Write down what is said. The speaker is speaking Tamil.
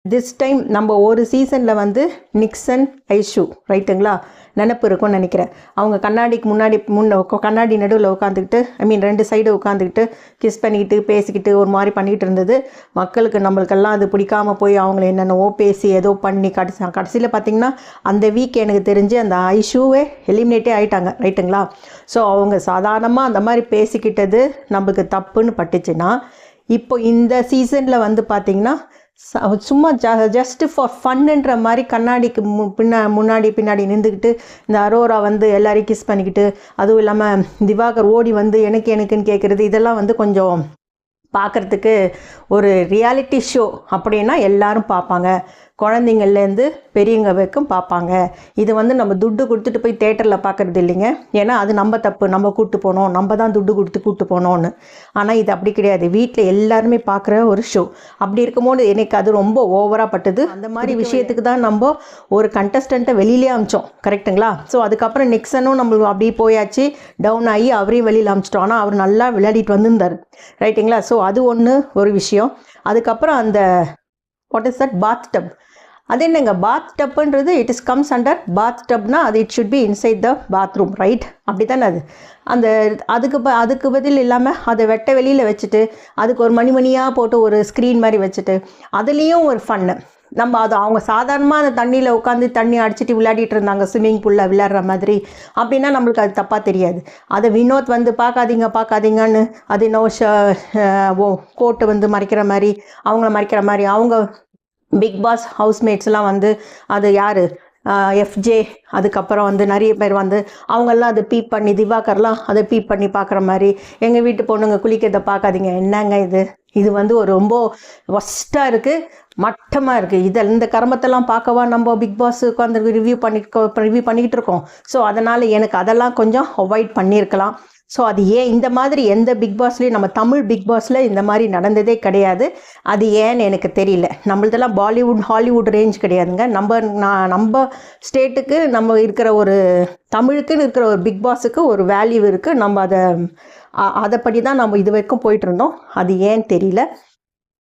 திஸ் டைம் நம்ம ஒரு சீசனில் வந்து நிக்சன் ஐஷு ரைட்டுங்களா நினப்பு இருக்கும்னு நினைக்கிறேன். அவங்க கண்ணாடிக்கு முன்னாடி கண்ணாடி நடுவில் உட்காந்துக்கிட்டு ரெண்டு சைடு உட்காந்துக்கிட்டு கிஸ் பண்ணிக்கிட்டு பேசிக்கிட்டு ஒரு மாதிரி பண்ணிகிட்டு இருந்தது. மக்களுக்கு நம்மளுக்கெல்லாம் அது பிடிக்காமல் போய் அவங்கள என்னென்னவோ பேசி ஏதோ பண்ணி கடைசியில் பார்த்திங்கன்னா அந்த வீக் எனக்கு தெரிஞ்சு அந்த ஐஷுவே எலிமினேட்டே ஆகிட்டாங்க ரைட்டுங்களா. ஸோ அவங்க சாதாரணமாக அந்த மாதிரி பேசிக்கிட்டது நம்மளுக்கு தப்புன்னு பட்டுச்சுன்னா, இப்போ இந்த சீசனில் வந்து பார்த்திங்கன்னா சும்மா ஜஸ்ட்டு ஃபார் ஃபன்னுன்ற மாதிரி கண்ணாடிக்கு முன்னாடி பின்னாடி நின்றுக்கிட்டு இந்த அரோரா வந்து எல்லாரையும் கிஸ் பண்ணிக்கிட்டு, அதுவும் இல்லாமல் திவாகர் ஓடி வந்து எனக்குன்னு கேட்குறது, இதெல்லாம் வந்து கொஞ்சம் பார்க்குறதுக்கு ஒரு ரியாலிட்டி ஷோ அப்படின்னா எல்லாரும் பார்ப்பாங்க. குழந்தைங்கள்லேருந்து பெரியவங்க வரைக்கும் பார்ப்பாங்க. இது வந்து நம்ம துட்டு கொடுத்துட்டு போய் தேட்டரில் பார்க்குறது இல்லைங்க. ஏன்னா அது நம்ம தப்பு, நம்ம கூப்பிட்டு போனோம், நம்ம தான் துட்டு கொடுத்து கூப்பிட்டு போனோன்னு. ஆனால் இது அப்படி கிடையாது, வீட்டில் எல்லாருமே பார்க்குற ஒரு ஷோ. அப்படி இருக்கும்போது எனக்கு அது ரொம்ப ஓவராக பட்டுது. அந்த மாதிரி விஷயத்துக்கு தான் நம்ம ஒரு கண்டஸ்டண்ட்டை வெளியிலே அமிச்சோம் கரெக்டுங்களா. ஸோ அதுக்கப்புறம் நிக்சனும் நம்மளுக்கு அப்படியே போயாச்சு, டவுன் ஆகி அவரையும் வெளியில் அமிச்சிட்டோம். ஆனால் அவர் நல்லா விளையாடிட்டு வந்திருந்தார் ரைட்டுங்களா. ஸோ அது ஒரு விஷயம். அதுக்கப்புறம் அந்த what is that path dub, அது என்னங்க பாத் டப்புன்றது, இட் இஸ் கம்ஸ் அண்டர் பாத் டப்னா அது it should be inside the bathroom right, அப்படி தானே அது. அந்த அதுக்கு பதில் இல்லாமல் அதை வெட்ட வெளியில் வச்சுட்டு அதுக்கு ஒரு மணியாக போட்டு ஒரு ஸ்க்ரீன் மாதிரி வச்சுட்டு அதுலேயும் ஒரு ஃபன்னு. நம்ம அது அவங்க சாதாரணமாக அந்த தண்ணியில் உட்காந்து தண்ணி அடிச்சுட்டு விளையாடிட்டு இருந்தாங்க, ஸ்விம்மிங் பூலில் விளையாடுற மாதிரி. அப்படின்னா நம்மளுக்கு அது தப்பாக தெரியாது. அதை வினோத் வந்து பார்க்காதீங்கன்னு அது இன்னும் கோட்டை வந்து மறைக்கிற மாதிரி, அவங்கள மறைக்கிற மாதிரி, அவங்க பிக் பாஸ் ஹவுஸ்மேட்ஸ்லாம் வந்து அது யார் எஃப்ஜே, அதுக்கப்புறம் வந்து நிறைய பேர் வந்து அவங்கெல்லாம் அதை பீப் பண்ணி, திவாகர்லாம் அதை பீப் பண்ணி பார்க்குற மாதிரி, எங்கள் வீட்டு பொண்ணுங்க குளிக்கிறதை பார்க்காதீங்க. என்னங்க இது வந்து ஒரு ரொம்ப ஒஸ்ட்டாக இருக்குது, மட்டமாக இருக்குது. இந்த கர்மத்தெல்லாம் பார்க்கவா நம்ம பிக் பாஸ் உட்காந்து ரிவ்யூ பண்ணிக்கிட்டு இருக்கோம். ஸோ அதனால் எனக்கு அதெல்லாம் கொஞ்சம் அவாய்ட் பண்ணியிருக்கலாம். ஸோ அது ஏன் இந்த மாதிரி எந்த பிக் பாஸ்லேயும், நம்ம தமிழ் பிக் பாஸில் இந்த மாதிரி நடந்ததே கிடையாது. அது ஏன்னு எனக்கு தெரியல. நம்மளதெல்லாம் பாலிவுட் ஹாலிவுட் ரேஞ்ச் கிடையாதுங்க. நம்ம ஸ்டேட்டுக்கு நம்ம இருக்கிற ஒரு தமிழுக்குன்னு இருக்கிற ஒரு பிக் பாஸுக்கு ஒரு வேல்யூ இருக்குது. நம்ம அதைப்படி தான் நம்ம இது வரைக்கும் போயிட்டு இருந்தோம். அது ஏன்னு தெரியல.